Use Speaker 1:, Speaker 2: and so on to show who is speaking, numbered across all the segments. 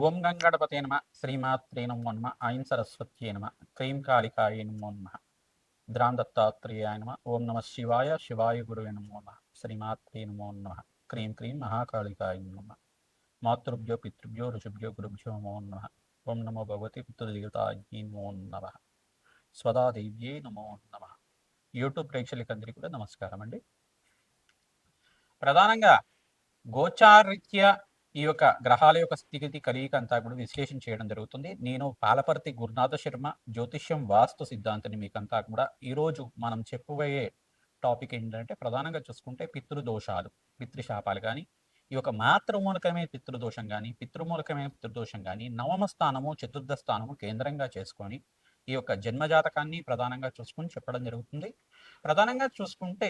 Speaker 1: ఓం గంగణపతే నమ శ్రీమాత్రే నమో నమ ఐం సరస్వత్యే నమ క్రీం కాళికాయ నమో నమ ద్రాం దత్తాత్రేయాయ నమ ఓం నమ శివాయ శివాయ గురువే నమో నమ శ్రీమాత్రే నమో నమ క్రీం క్రీం మహాకాళికాయ నమ మాతృభ్యో పితృభ్యో ఋషిభ్యో గురుభ్యో నమో నమ ఓం నమో భగవతి పితృదేవతాయే నమో నమ స్వదాదేవ్యే నమో నమ. యూట్యూబ్ ప్రేక్షకులందరికీ కూడా నమస్కారం అండి. ప్రధానంగా గోచారీత్యా ఈ యొక్క గ్రహాల యొక్క స్థితిగతి కలియిక అంతా కూడా విశ్లేషణ చేయడం జరుగుతుంది. నేను పాలపర్తి గురునాథ శర్మ, జ్యోతిష్యం వాస్తు సిద్ధాంతిని. మీకంతా కూడా ఈరోజు మనం చెప్పబోయే టాపిక్ ఏంటంటే, ప్రధానంగా చూసుకుంటే పితృదోషాలు, పితృశాపాలు కానీ, ఈ యొక్క మాతృమూలకమే పితృదోషం కానీ, పితృమూలకమే పితృదోషం కానీ, నవమ స్థానము చతుర్థ స్థానము కేంద్రంగా చేసుకొని ఈ యొక్క జన్మజాతకాన్ని ప్రధానంగా చూసుకొని చెప్పడం జరుగుతుంది. ప్రధానంగా చూసుకుంటే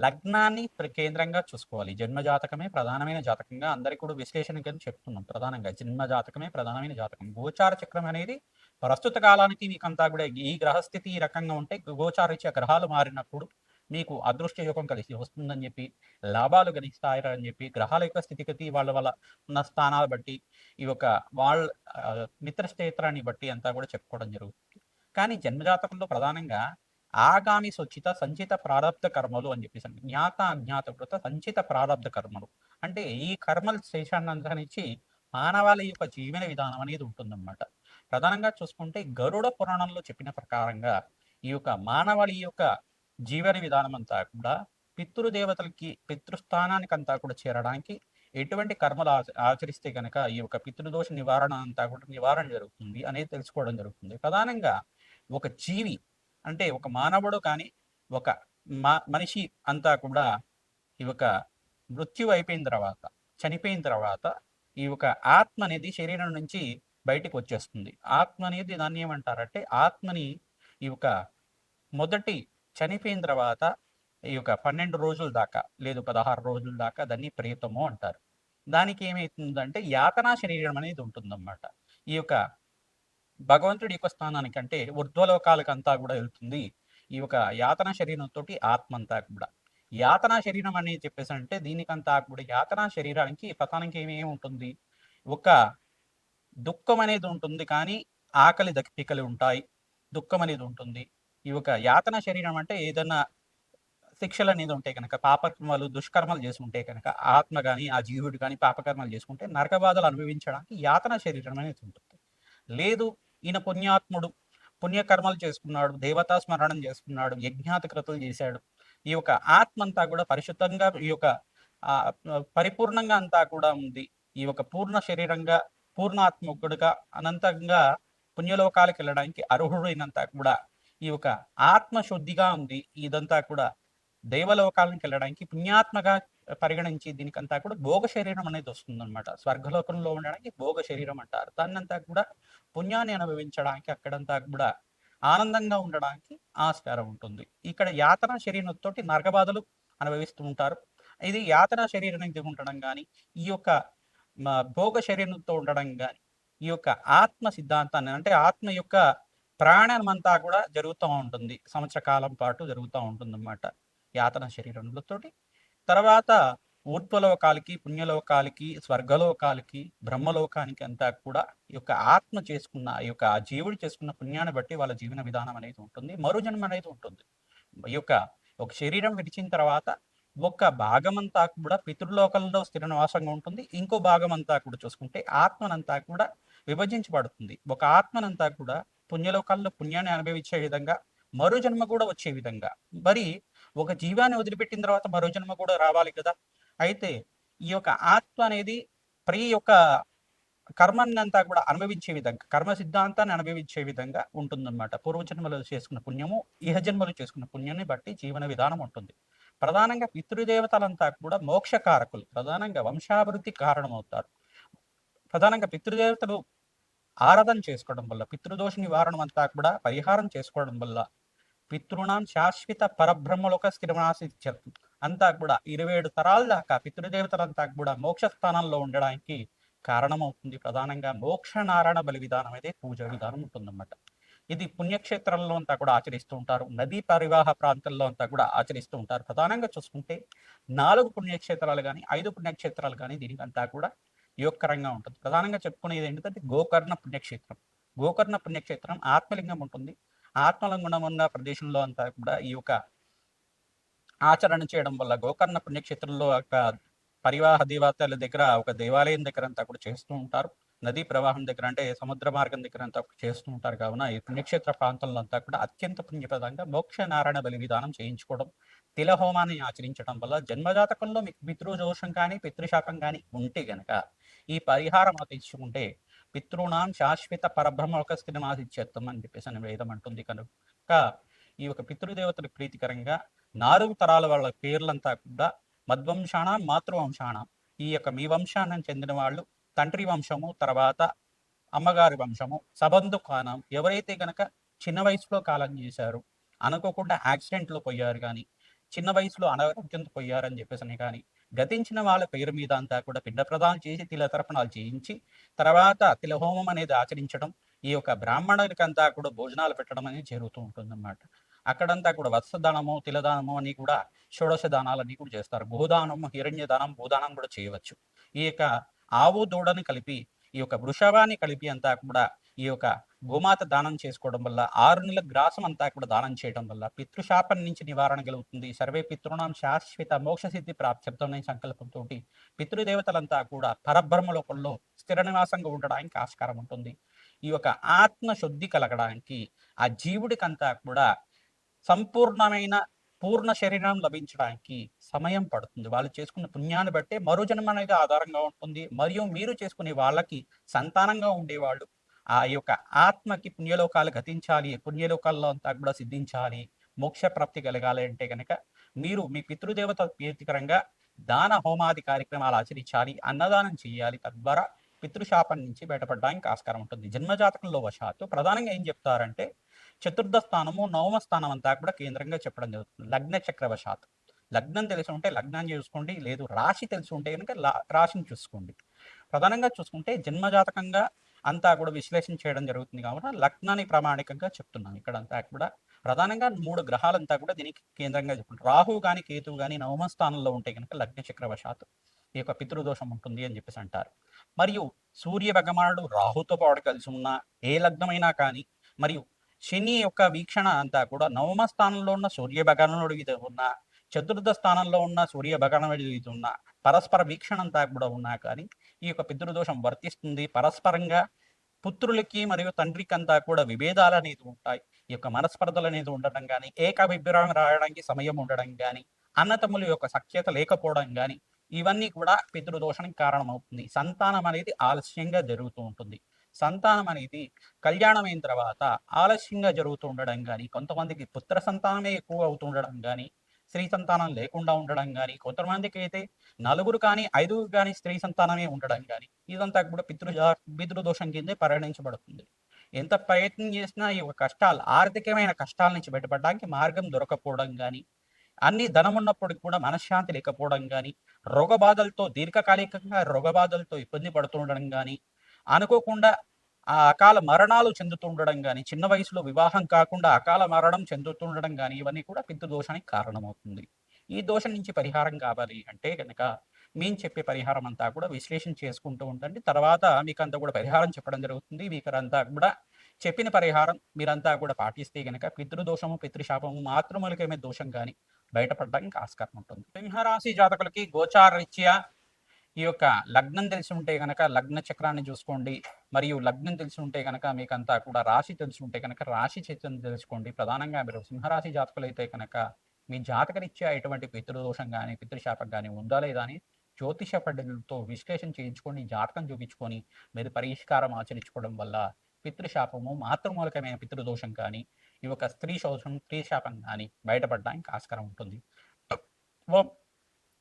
Speaker 1: లగ్నాన్ని కేంద్రంగా చూసుకోవాలి. జన్మజాతకమే ప్రధానమైన జాతకంగా అందరికీ కూడా విశ్లేషణ కింద చెప్తున్నాం. ప్రధానంగా జన్మజాతకమే ప్రధానమైన జాతకం. గోచార చక్రం అనేది ప్రస్తుత కాలానికి మీకంతా కూడా ఈ గ్రహస్థితి ఈ రకంగా ఉంటే, గోచారీత్యా గ్రహాలు మారినప్పుడు మీకు అదృష్ట యోగం కలిసి వస్తుందని చెప్పి, లాభాలు గణిస్తారని చెప్పి, గ్రహాల యొక్క స్థితిగతి వాళ్ళ వల్ల ఉన్న స్థానాలు బట్టి, ఈ యొక్క వాళ్ళ మిత్రక్షేత్రాన్ని బట్టి అంతా కూడా చెప్పుకోవడం జరుగుతుంది. కానీ జన్మజాతకంలో ప్రధానంగా ఆగామి సొచ్చిత సంచిత ప్రారబ్ధ కర్మలు అని చెప్పేసి, జ్ఞాత అజ్ఞాత కృత సంచిత ప్రారబ్ధ కర్మలు అంటే ఈ కర్మల శేషాన్ని మానవాళి యొక్క జీవన విధానం అనేది ఉంటుందన్నమాట. ప్రధానంగా చూసుకుంటే గరుడ పురాణంలో చెప్పిన ప్రకారంగా ఈ యొక్క మానవాళి యొక్క జీవన విధానం అంతా కూడా పితృదేవతలకి పితృస్థానానికి అంతా కూడా చేరడానికి ఎటువంటి కర్మలు ఆచరిస్తే కనుక ఈ యొక్క పితృదోష నివారణ అంతా కూడా నివారణ జరుగుతుంది అనేది తెలుసుకోవడం జరుగుతుంది. ప్రధానంగా ఒక జీవి అంటే ఒక మానవుడు కానీ, ఒక మనిషి అంతా కూడా ఈ యొక్క మృత్యు అయిపోయిన తర్వాత, చనిపోయిన తర్వాత ఈ యొక్క ఆత్మ అనేది శరీరం నుంచి బయటికి వచ్చేస్తుంది. ఆత్మ అనేది దాన్ని ఏమంటారంటే, ఆత్మని ఈ యొక్క మొదటి చనిపోయిన తర్వాత ఈ యొక్క 12 రోజుల దాకా లేదు 16 రోజుల దాకా దాన్ని ప్రేతము అంటారు. దానికి ఏమవుతుందంటే యాతనా శరీరం అనేది ఉంటుందన్నమాట. ఈ యొక్క భగవంతుడి యొక్క స్థానానికి అంటే ఊర్ధ్వలోకాలకు అంతా కూడా వెళ్తుంది ఈ యొక్క యాతన శరీరంతో ఆత్మ అంతా కూడా. యాతనా శరీరం అనేది చెప్పేసి అంటే దీనికంతా కూడా యాతనా శరీరానికి పతానికి ఏమేమి ఉంటుంది, ఒక దుఃఖం అనేది ఉంటుంది కానీ ఆకలి దప్పికలు ఉంటాయి, దుఃఖం అనేది ఉంటుంది. ఈ యొక్క యాతన శరీరం అంటే ఏదైనా శిక్షలు అనేది ఉంటాయి కనుక, పాపకర్మలు దుష్కర్మలు చేసుకుంటే కనుక ఆత్మ కానీ ఆ జీవుడు కానీ పాపకర్మలు చేసుకుంటే నరకబాధలు అనుభవించడానికి యాతన శరీరం అనేది ఉంటుంది. లేదు ఈయన పుణ్యాత్ముడు, పుణ్యకర్మలు చేసుకున్నాడు, దేవతా స్మరణం చేసుకున్నాడు, యజ్ఞాతి క్రతులు చేశాడు, ఈ యొక్క ఆత్మ అంతా కూడా పరిశుద్ధంగా ఈ యొక్క పరిపూర్ణంగా అంతా కూడా ఉంది, ఈ యొక్క పూర్ణ శరీరంగా పూర్ణాత్మకుడుగా అనంతంగా పుణ్యలోకాలకు వెళ్ళడానికి అర్హుడైనంతా కూడా ఈ యొక్క ఆత్మ శుద్ధిగా ఉంది, ఇదంతా కూడా దైవలోకాలకు వెళ్ళడానికి పుణ్యాత్మగా పరిగణించి దీనికంతా కూడా భోగ శరీరం అనేది వస్తుందన్నమాట. స్వర్గలోకంలో ఉండడానికి భోగ శరీరం అంటారు. దాన్నంతా కూడా పుణ్యాన్ని అనుభవించడానికి అక్కడంతా కూడా ఆనందంగా ఉండడానికి ఆస్కారం ఉంటుంది. ఇక్కడ యాతన శరీరంతో నరకబాధలు అనుభవిస్తూ ఉంటారు. ఇది యాతన శరీరం ఉండడం కానీ, ఈ యొక్క భోగ శరీరంతో ఉండడం కానీ, ఈ యొక్క ఆత్మ సిద్ధాంతాన్ని అంటే ఆత్మ యొక్క ప్రాణం అంతా కూడా జరుగుతూ ఉంటుంది, సంవత్సర కాలం పాటు జరుగుతూ ఉంటుంది అన్నమాట యాతన శరీరంతోటి. తర్వాత ఊర్ధ్వలోకాలకి, పుణ్యలోకాలకి, స్వర్గలోకాలకి, బ్రహ్మలోకానికి అంతా కూడా ఈ యొక్క ఆత్మ చేసుకున్న ఈ యొక్క జీవుడు చేసుకున్న పుణ్యాన్ని బట్టి వాళ్ళ జీవన విధానం అనేది ఉంటుంది, మరుజన్మ అనేది ఉంటుంది. ఈ యొక్క ఒక శరీరం విడిచిన తర్వాత ఒక భాగం అంతా కూడా పితృలోకంలో స్థిర నివాసంగా ఉంటుంది, ఇంకో భాగం అంతా కూడా చూసుకుంటే ఆత్మనంతా కూడా విభజించబడుతుంది. ఒక ఆత్మనంతా కూడా పుణ్యలోకాల్లో పుణ్యాన్ని అనుభవించే విధంగా, మరో జన్మ కూడా వచ్చే విధంగా. మరి ఒక జీవాన్ని వదిలిపెట్టిన తర్వాత మరో జన్మ కూడా రావాలి కదా. అయితే ఈ యొక్క ఆత్మ అనేది యొక్క కర్మని అంతా కూడా అనుభవించే విధంగా, కర్మ సిద్ధాంతాన్ని అనుభవించే విధంగా ఉంటుందన్నమాట. పూర్వజన్మలో చేసుకున్న పుణ్యము, ఇహజన్మలు చేసుకున్న పుణ్యాన్ని బట్టి జీవన విధానం ఉంటుంది. ప్రధానంగా పితృదేవతలంతా కూడా మోక్షకారకులు, ప్రధానంగా వంశాభివృద్ధి కారణమవుతారు. ప్రధానంగా పితృదేవతలు ఆరాధన చేసుకోవడం వల్ల, పితృదోష నివారణం అంతా కూడా పరిహారం చేసుకోవడం వల్ల పితృణాం శాశ్వత పరబ్రహ్మలోక స్థిరమాసి అంతా కూడా 27 తరాల దాకా పితృదేవతలంతా కూడా మోక్ష స్థానంలో ఉండడానికి కారణమవుతుంది. ప్రధానంగా మోక్ష నారాయణ బలి విధానం అయితే పూజ విధానం ఉంటుందన్నమాట. ఇది పుణ్యక్షేత్రాల్లో అంతా కూడా ఆచరిస్తూ ఉంటారు, నదీ పరివాహ ప్రాంతాల్లో అంతా కూడా ఆచరిస్తూ ఉంటారు. ప్రధానంగా చూసుకుంటే 4 పుణ్యక్షేత్రాలు కానీ 5 పుణ్యక్షేత్రాలు కానీ దీనికంతా కూడా యోగకరంగా ఉంటుంది. ప్రధానంగా చెప్పుకునేది ఏంటంటే గోకర్ణ పుణ్యక్షేత్రం. గోకర్ణ పుణ్యక్షేత్రం ఆత్మలింగం ఉంటుంది. ఆత్మలింగం ఉన్న ప్రదేశంలో అంతా కూడా ఈ యొక్క ఆచరణ చేయడం వల్ల గోకర్ణ పుణ్యక్షేత్రంలో ఒక పరివాహ దేవతల దగ్గర ఒక దేవాలయం దగ్గర అంతా కూడా చేస్తూ ఉంటారు. నదీ ప్రవాహం దగ్గర అంటే సముద్ర మార్గం దగ్గర అంతా చేస్తూ ఉంటారు. కావున ఈ పుణ్యక్షేత్ర ప్రాంతంలో అంతా కూడా అత్యంత పుణ్యప్రదంగా మోక్ష నారాయణ బలి విధానం చేయించుకోవడం, తిలహోమాన్ని ఆచరించడం వల్ల జన్మజాతకంలో మీకు పితృదోషం కానీ పితృశాపం కానీ ఉంటే గనక ఈ పరిహారం ఆచరించుకుంటే పితృణాం శాశ్వత పరబ్రహ్మలోక స్థితిమాసిత్యత్వం అని చెప్పేసి అని వేదం అంటుంది. కనుక ఈ యొక్క పితృదేవతల ప్రీతికరంగా 4 తరాల వాళ్ళ పేర్లంతా కూడా మద్వంశాణం మాతృవంశాణం, ఈ యొక్క మీ వంశానికి చెందిన వాళ్ళు తండ్రి వంశము, తర్వాత అమ్మగారి వంశము, సబంధు కానం ఎవరైతే గనక చిన్న వయసులో కాలం చేశారు, అనుకోకుండా యాక్సిడెంట్లో పోయారు కానీ, చిన్న వయసులో అనారోగ్యంతో పోయారని చెప్పేసి కానీ, గతించిన వాళ్ళ పేరు మీద అంతా కూడా పిండ ప్రదానం చేసి తిల తర్పణాలు చేయించి, తర్వాత తిలహోమం అనేది ఆచరించడం, ఈ యొక్క బ్రాహ్మణులకంతా కూడా భోజనాలు పెట్టడం అనేది జరుగుతూ ఉంటుందన్నమాట. అక్కడంతా కూడా వత్సదానము, తిలదానము అని కూడా షోడశ దానాలన్నీ కూడా చేస్తారు. గోదానము, హిరణ్య దానం, భూదానం కూడా చేయవచ్చు. ఈ యొక్క ఆవు దూడని కలిపి, ఈ యొక్క వృషభాన్ని కలిపి అంతా కూడా ఈ యొక్క గోమాత దానం చేసుకోవడం వల్ల 6 నెలల గ్రాసం అంతా కూడా దానం చేయడం వల్ల పితృశాపం నుంచి నివారణ కలుగుతుంది. సర్వే పితృణాం శాశ్వత మోక్ష సిద్ధి ప్రాప్త్యర్థం అనే సంకల్పంతో పితృదేవతలంతా కూడా పరబ్రహ్మ లోకంలో స్థిర నివాసంగా ఉండడానికి ఆస్కారం ఉంటుంది. ఈ యొక్క ఆత్మ శుద్ధి కలగడానికి ఆ జీవుడికంతా కూడా సంపూర్ణమైన పూర్ణ శరీరం లభించడానికి సమయం పడుతుంది. వాళ్ళు చేసుకున్న పుణ్యాన్ని బట్టే మరో జన్మ అనేది ఆధారంగా ఉంటుంది. మరియు మీరు చేసుకునే వాళ్ళకి సంతానంగా ఉండేవాళ్ళు ఆ యొక్క ఆత్మకి పుణ్యలోకాలు గతించాలి, పుణ్యలోకాల్లో అంతా కూడా సిద్ధించాలి, మోక్ష ప్రాప్తి కలగాలి అంటే కనుక మీరు మీ పితృదేవత ప్రీతికరంగా దాన హోమాది కార్యక్రమాలు ఆచరించాలి, అన్నదానం చేయాలి. తద్వారా పితృశాపం నుంచి బయటపడడానికి ఆస్కారం ఉంటుంది. జన్మజాతకంలో వశాత్తు ప్రధానంగా ఏం చెప్తారంటే చతుర్థ స్థానము, నవమ స్థానం అంతా కూడా కేంద్రంగా చెప్పడం జరుగుతుంది. లగ్న చక్రవశాత్తు లగ్నం తెలిసి ఉంటే లగ్నాన్ని చూసుకోండి, లేదు రాశి తెలిసి ఉంటే కనుక రాశిని చూసుకోండి. ప్రధానంగా చూసుకుంటే జన్మజాతకంగా అంతా కూడా విశ్లేషణ చేయడం జరుగుతుంది కావున లగ్నాన్ని ప్రామాణికంగా చెప్తున్నాను. ఇక్కడ అంతా కూడా ప్రధానంగా 3 గ్రహాలంతా కూడా దీనికి కేంద్రంగా చెప్పుకుంటారు. రాహువు కానీ కేతువు కానీ నవమ స్థానంలో ఉంటే కనుక లగ్న చక్రవశాత్తు ఈ యొక్క పితృదోషం ఉంటుంది అని చెప్పేసి అంటారు. మరియు సూర్య భగవానుడు రాహుతో పాటు కలిసి ఉన్న ఏ లగ్నమైనా కానీ, మరియు శని యొక్క వీక్షణ అంతా కూడా నవమ స్థానంలో ఉన్న సూర్య భగవానుడి మీద ఉన్న, చతుర్థ స్థానంలో ఉన్న సూర్య భగవానుడి మీద ఉన్న పరస్పర వీక్షణ అంతా కూడా ఉన్నా కానీ ఈ యొక్క పితృదోషం వర్తిస్తుంది. పరస్పరంగా పుత్రులకి మరియు తండ్రికి అంతా కూడా విభేదాలు అనేది ఉంటాయి. ఈ యొక్క మనస్పర్ధలు అనేది ఉండడం కానీ, ఏకాభిప్రాయం రాయడానికి సమయం ఉండడం కానీ, అన్నతమ్ముల యొక్క సఖ్యత లేకపోవడం కానీ, ఇవన్నీ కూడా పితృదోషానికి కారణమవుతుంది. సంతానం అనేది ఆలస్యంగా జరుగుతూ ఉంటుంది. సంతానం అనేది కళ్యాణం అయిన తర్వాత ఆలస్యంగా జరుగుతూ ఉండడం కానీ, కొంతమందికి పుత్ర సంతానమే ఎక్కువ అవుతూ ఉండడం కానీ, స్త్రీ సంతానం లేకుండా ఉండడం కానీ, కొంతమందికి అయితే 4 కానీ 5 కానీ స్త్రీ సంతానమే ఉండడం కానీ, ఇదంతా కూడా పితృదోషం కిందే పరిగణించబడుతుంది. ఎంత ప్రయత్నం చేసినా ఈ యొక్క కష్టాలు, ఆర్థికమైన కష్టాల నుంచి బయటపడడానికి మార్గం దొరకపోవడం కానీ, అన్ని ధనం ఉన్నప్పటికి కూడా మనశ్శాంతి లేకపోవడం కానీ, రోగబాధలతో దీర్ఘకాలికంగా రోగబాధలతో ఇబ్బంది పడుతూ ఉండడం కానీ, అనుకోకుండా ఆ అకాల మరణాలు చెందుతుండడం కానీ, చిన్న వయసులో వివాహం కాకుండా అకాల మరణం చెందుతుండడం కానీ, ఇవన్నీ కూడా పితృదోషానికి కారణమవుతుంది. ఈ దోషం నుంచి పరిహారం కావాలి అంటే గనక మేము చెప్పే పరిహారం అంతా కూడా విశ్లేషణ చేసుకుంటూ ఉండండి. తర్వాత మీకంతా కూడా పరిహారం చెప్పడం జరుగుతుంది. మీకంతా కూడా చెప్పిన పరిహారం మీరంతా కూడా పాటిస్తే గనక పితృదోషము, పితృశాపము, మాతృమూలికమైన దోషం కానీ బయటపడడానికి ఆస్కారం ఉంటుంది. సింహరాశి జాతకులకి గోచారరీత్యా ఈ యొక్క లగ్నం తెలిసి ఉంటే గనక లగ్న చక్రాన్ని చూసుకోండి. మరియు లగ్నం తెలిసి ఉంటే గనక మీకంతా కూడా రాశి తెలిసి ఉంటే గనక రాశి చక్రం తెలుసుకోండి. ప్రధానంగా మీరు సింహరాశి జాతకులైతే కనుక మీ జాతకరీత్యా ఎటువంటి పితృదోషం కానీ, పితృశాపం కానీ ఉందా లేదా అని జ్యోతిష పండితులతో విశ్లేషణ చేయించుకొని, జాతకం చూపించుకొని మీరు పరిష్కారం ఆచరించుకోవడం వల్ల పితృశాపము, మాతృమూలకమైన పితృదోషం కానీ, ఈ యొక్క స్త్రీ శోషం, స్త్రీ శాపం కానీ బయటపడడానికి ఆస్కారం ఉంటుంది.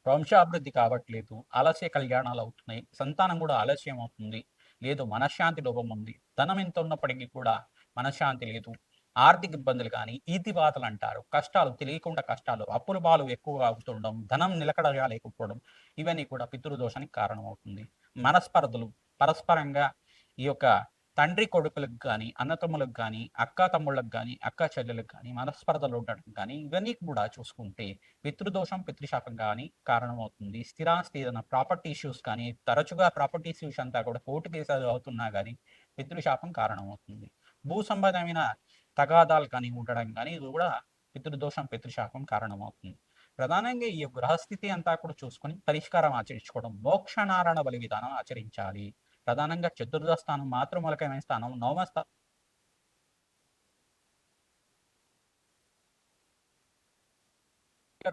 Speaker 1: వంశాభివృద్ధి కావట్లేదు, ఆలస్య కళ్యాణాలు అవుతున్నాయి, సంతానం కూడా ఆలస్యం అవుతుంది, లేదు మనశ్శాంతి లోపం ఉంది, ధనం ఎంత ఉన్నప్పటికీ కూడా మనశ్శాంతి లేదు, ఆర్థిక ఇబ్బందులు కానీ, ఈతిబాతలు అంటారు, కష్టాలు తెలియకుండా కష్టాలు, అప్పుల బాలు ఎక్కువగా అవుతుండడం, ధనం నిలకడగా లేకపోవడం, ఇవన్నీ కూడా పితృదోషానికి కారణమవుతుంది. మనస్పర్ధలు పరస్పరంగా ఈ యొక్క తండ్రి కొడుకులకు గాని, అన్నతమ్ములకు గాని, అక్కా తమ్ముళ్ళకి గాని, అక్కా చెల్లెలకు గాని మనస్పర్ధలు ఉండడం గాని, ఇవన్నీ కూడా చూసుకుంటే పితృదోషం, పితృశాపం గాని కారణమవుతుంది. స్థిరాస్తి ఏదైనా ప్రాపర్టీ ఇష్యూస్ కానీ, తరచుగా ప్రాపర్టీ ఇష్యూస్ అంతా కూడా కోర్టు కేసులు అవుతున్నా గాని పితృశాపం కారణమవుతుంది. భూ సంబంధమైన తగాదాలు కానీ ఉండడం గాని ఇది కూడా పితృదోషం, పితృశాపం కారణమవుతుంది. ప్రధానంగా ఈ గ్రహస్థితి అంతా కూడా చూసుకొని పరిష్కారం ఆచరించుకోవడం, మోక్షనారాయణ బలి విధానం ఆచరించాలి. ప్రధానంగా చతుర్థ స్థానం మాతృమూలకమైన స్థానం, నవమ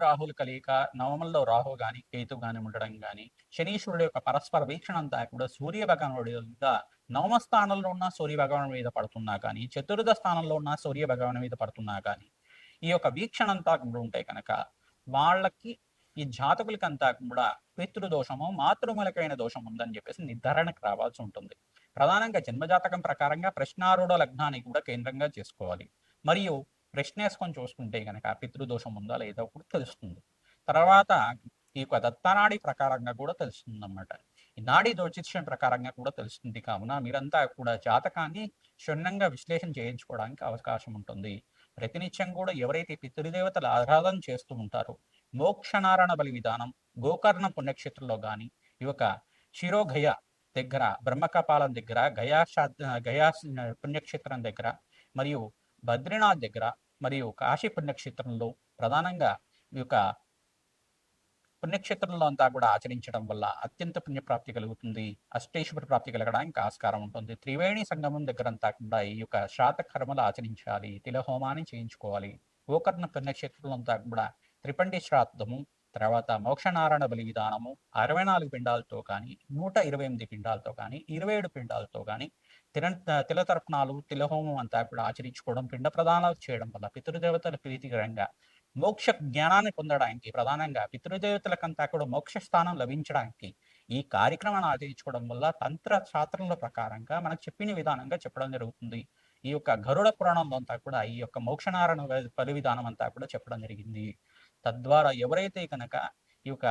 Speaker 1: రాహుల కలయిక, నవమంలో రాహు గాని, కేతు గాని ఉండడం గాని, శనీశ్వరుడు యొక్క పరస్పర వీక్షణ అంతా కూడా సూర్య భగవానుడి యొక్క నవమ స్థానంలో ఉన్న సూర్య భగవాను మీద పడుతున్నా కానీ, చతుర్థ స్థానంలో ఉన్న సూర్య భగవాను మీద పడుతున్నా కానీ, ఈ యొక్క వీక్షణ అంతా కూడా ఉంటే కనుక వాళ్ళకి ఈ జాతకులకంతా కూడా పితృదోషము, మాతృమూలకమైన దోషం ఉందని చెప్పేసి నిర్ధారణకు రావాల్సి ఉంటుంది. ప్రధానంగా జన్మజాతకం ప్రకారంగా ప్రశ్నారూఢ లగ్నాన్ని కూడా కేంద్రంగా చేసుకోవాలి. మరియు ప్రశ్నేసుకొని చూసుకుంటే గనక పితృదోషం ఉందా లేదా కూడా తెలుస్తుంది. తర్వాత ఈ యొక్క దత్తనాడి ప్రకారంగా కూడా తెలుస్తుంది అన్నమాట. ఈ నాడీ జ్యోతిష్యం ప్రకారంగా కూడా తెలుస్తుంది. కావున మీరంతా కూడా జాతకాన్ని క్షుణ్ణంగా విశ్లేషణ చేయించుకోవడానికి అవకాశం ఉంటుంది. ప్రతినిత్యం కూడా ఎవరైతే పితృదేవతల ఆరాధన చేస్తూ ఉంటారో మోక్షనారాయణ బలి విధానం గోకర్ణ పుణ్యక్షేత్రంలో కానీ ఈ యొక్క శిరోగయ దగ్గర బ్రహ్మకపాలం దగ్గర గయా పుణ్యక్షేత్రం దగ్గర మరియు బద్రీనాథ్ దగ్గర మరియు కాశీ పుణ్యక్షేత్రంలో ప్రధానంగా ఈ యొక్క పుణ్యక్షేత్రంలో అంతా కూడా ఆచరించడం వల్ల అత్యంత పుణ్యప్రాప్తి కలుగుతుంది. అష్టేశ్వర ప్రాప్తి కలగడానికి ఆస్కారం ఉంటుంది. త్రివేణి సంగమం దగ్గరంతా కూడా ఈ యొక్క శ్రాత కర్మలు ఆచరించాలి. తిలహోమాన్ని చేయించుకోవాలి. గోకర్ణ పుణ్యక్షేత్రంలో అంతా కూడా త్రిపండి శ్రాద్ధము, తర్వాత మోక్షనారాయణ బలి విధానము 64 పిండాలతో కానీ 128 పిండాలతో కానీ 27 పిండాలతో కానీ తిలతర్పణాలు తిలహోమం అంతా కూడా ఆచరించుకోవడం, పిండ ప్రదానాలు చేయడం వల్ల పితృదేవతల ప్రీతికరంగా మోక్ష జ్ఞానాన్ని పొందడానికి ప్రధానంగా పితృదేవతలకంతా కూడా మోక్ష స్థానం లభించడానికి ఈ కార్యక్రమాన్ని ఆచరించుకోవడం వల్ల తంత్ర శాస్త్రంలో ప్రకారంగా మనకు చెప్పిన విధానంగా చెప్పడం జరుగుతుంది. ఈ యొక్క గరుడ పురాణంలో అంతా కూడా ఈ యొక్క మోక్షనారాయణ బలి విధానం అంతా కూడా చెప్పడం జరిగింది. తద్వారా ఎవరైతే కనుక ఈ యొక్క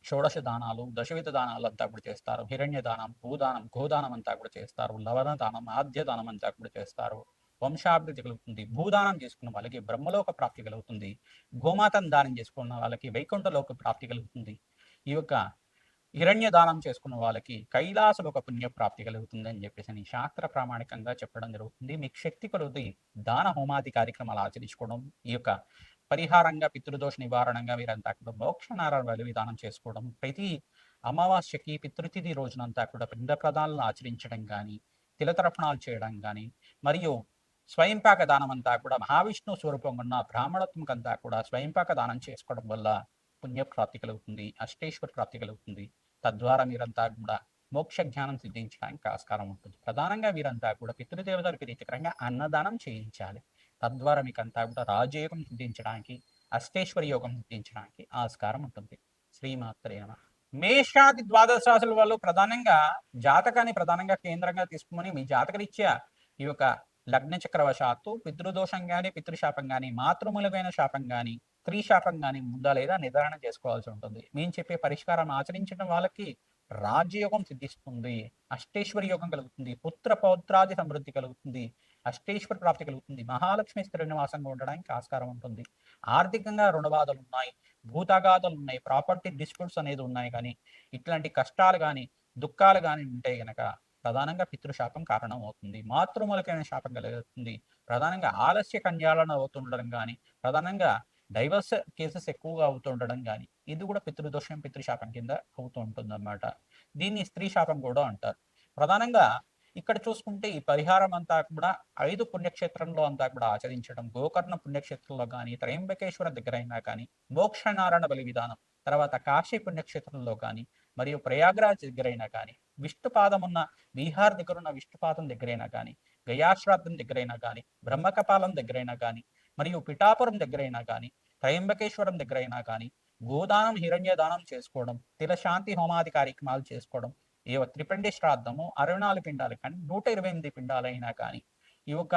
Speaker 1: షోడశ దానాలు, దశవిధ దానాలు అంతా కూడా చేస్తారు. హిరణ్య దానం, భూదానం, గోదానం అంతా కూడా చేస్తారు. లవణ దానం, ఆద్య దానం అంతా కూడా చేస్తారు. వంశాభివృద్ధి కలుగుతుంది. భూదానం చేసుకున్న వాళ్ళకి బ్రహ్మలోక ప్రాప్తి కలుగుతుంది. గోమాతను దానం చేసుకున్న వాళ్ళకి వైకుంఠలోక ప్రాప్తి కలుగుతుంది. ఈ యొక్క హిరణ్య దానం చేసుకున్న వాళ్ళకి కైలాసలోక పుణ్య ప్రాప్తి కలుగుతుంది అని చెప్పేసి శాస్త్ర ప్రామాణికంగా చెప్పడం జరుగుతుంది. మీకు శక్తి కొలది దాన హోమాది కార్యక్రమాలు ఆచరించుకోవడం, ఈ యొక్క పరిహారంగా పితృదోష నివారణంగా మీరంతా కూడా మోక్షనారాయణ బలి విధానం చేసుకోవడం, ప్రతి అమావాస్యకి పితృతిథి రోజునంతా కూడా పిండ ప్రదానాలను ఆచరించడం కానీ, తిలతర్పణాలు చేయడం కానీ, మరియు స్వయంపాక దానం అంతా కూడా మహావిష్ణు స్వరూపంగా ఉన్న బ్రాహ్మణత్వంకంతా కూడా స్వయంపాక దానం చేసుకోవడం వల్ల పుణ్యప్రాప్తి కలుగుతుంది. అష్టేశ్వర ప్రాప్తి కలుగుతుంది. తద్వారా మీరంతా కూడా మోక్ష జ్ఞానం సిద్ధించడానికి ఆస్కారం ఉంటుంది. ప్రధానంగా వీరంతా కూడా పితృదేవతల ప్రీతికరంగా అన్నదానం చేయించాలి. తద్వారా మీకంతా కూడా రాజయోగం సిద్ధించడానికి, అష్టేశ్వర యోగం సిద్ధించడానికి ఆస్కారం ఉంటుంది. శ్రీమాత్రే నమః. మేషాది ద్వాదశ రాశుల వాళ్ళు ప్రధానంగా జాతకాన్ని ప్రధానంగా కేంద్రంగా తీసుకుని మీ జాతకరీత్యా ఈ యొక్క లగ్న చక్రవశాత్తు పితృదోషం కానీ, పితృశాపం కానీ, మాతృమూలమైన శాపం కానీ, స్త్రీ శాపం కానీ ఉందా లేదా నిర్ధారణ చేసుకోవాల్సి ఉంటుంది. మేము చెప్పే పరిష్కారం ఆచరించడం వాళ్ళకి రాజ్యయోగం సిద్ధిస్తుంది. అష్టేశ్వర యోగం కలుగుతుంది. పుత్ర పౌత్రాది సమృద్ధి కలుగుతుంది. అష్టేశ్వర ప్రాప్తి కలుగుతుంది. మహాలక్ష్మి స్థిర నివాసంగా ఉండడానికి ఆస్కారం ఉంటుంది. ఆర్థికంగా రుణబాధలు ఉన్నాయి, భూతగాథలు ఉన్నాయి, ప్రాపర్టీ డిస్ప్యూట్స్ అనేది ఉన్నాయి. కానీ ఇట్లాంటి కష్టాలు కానీ దుఃఖాలు కానీ ఉంటే గనక ప్రధానంగా పితృశాపం కారణం అవుతుంది. మాతృమూలకమైన శాపం కలుగుతుంది. ప్రధానంగా ఆలస్య కన్యాలను అవుతుండడం కానీ, ప్రధానంగా డైవర్స్ కేసెస్ ఎక్కువగా అవుతుండడం కానీ ఇది కూడా పితృదోషం, పితృశాపం కింద అవుతూ ఉంటుంది అన్నమాట. దీన్ని స్త్రీ శాపం కూడా అంటారు. ప్రధానంగా ఇక్కడ చూసుకుంటే ఈ పరిహారం అంతా కూడా 5 పుణ్యక్షేత్రంలో అంతా కూడా ఆచరించడం, గోకర్ణ పుణ్యక్షేత్రంలో కానీ, త్రయంబకేశ్వర దగ్గర అయినా కానీ, మోక్షనారాయణ బలి విధానం, తర్వాత కాశీ పుణ్యక్షేత్రంలో కానీ, మరియు ప్రయాగ్రాజ్ దగ్గరైనా కానీ, విష్ణుపాదం ఉన్న బీహార్ దగ్గర ఉన్న విష్ణుపాదం దగ్గరైనా కానీ, గయాశ్రాద్ధం దగ్గరైనా కానీ, బ్రహ్మకపాలం దగ్గరైనా కానీ, మరియు పిఠాపురం దగ్గరైనా కానీ, త్రయంబకేశ్వరం దగ్గరైనా కానీ గోదానం, హిరణ్య దానం చేసుకోవడం, తిలశాంతి హోమాది కార్యక్రమాలు చేసుకోవడం, ఈ త్రిపిండి శ్రాద్ధము 64 పిండాలు కానీ 128 పిండాలైనా కానీ ఈ యొక్క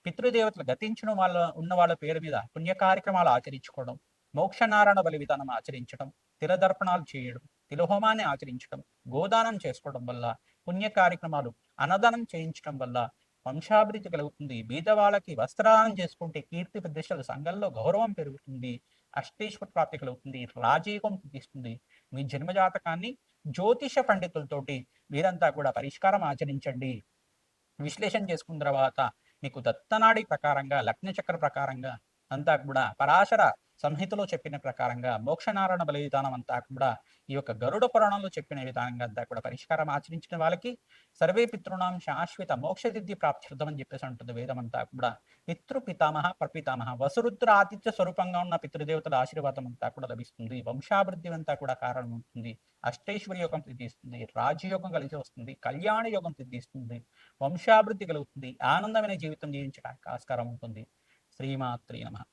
Speaker 1: పితృదేవతలు గతించిన వాళ్ళ ఉన్న వాళ్ళ పేరు మీద పుణ్య కార్యక్రమాలు ఆచరించుకోవడం, మోక్షనారాయణ బలి విధానం ఆచరించడం, తిలదర్పణాలు చేయడం, తిలహోమాన్ని ఆచరించడం, గోదానం చేసుకోవడం వల్ల పుణ్య కార్యక్రమాలు, అన్నదానం చేయించడం వల్ల వంశాభివృద్ధి కలుగుతుంది. బీదవాళ్ళకి వస్త్రదానం చేసుకుంటే కీర్తి ప్రతిష్టలు, సంఘంలో గౌరవం పెరుగుతుంది. అష్టైశ్వర ప్రాప్తి కలుగుతుంది. రాజయోగం సిద్ధిస్తుంది. మీ జన్మజాతకాన్ని జ్యోతిష పండితులతోటి మీరంతా కూడా పరిష్కారం ఆచరించండి. విశ్లేషణ చేసుకున్న తర్వాత మీకు దత్తనాడి ప్రకారంగా, లగ్న చక్ర ప్రకారంగా అంతా కూడా పరాశర సంహితలో చెప్పిన ప్రకారంగా, మోక్షనారాయణ బలి విధానం అంతా కూడా ఈ యొక్క గరుడ పురాణంలో చెప్పిన విధానంగా అంతా కూడా పరిష్కారం ఆచరించిన వాళ్ళకి సర్వే పితృణాం శాశ్వత మోక్షసిద్ధి ప్రాప్తిర్థం అని చెప్పేసి ఉంటుంది వేదం అంతా కూడా. పితృ పితామహ ప్రపితామహ వసురుద్ర ఆతిథ్య స్వరూపంగా ఉన్న పితృదేవతల ఆశీర్వాదం అంతా కూడా లభిస్తుంది. వంశాభివృద్ధి అంతా కూడా కారణం ఉంటుంది. అష్టైశ్వర్య యోగం సిద్ధిస్తుంది. రాజయోగం కలిసి వస్తుంది. కళ్యాణ యోగం సిద్ధిస్తుంది. వంశాభివృద్ధి కలుగుతుంది. ఆనందమైన జీవితం జీవించడానికి ఆస్కారం ఉంటుంది. శ్రీమాత్రే నమః.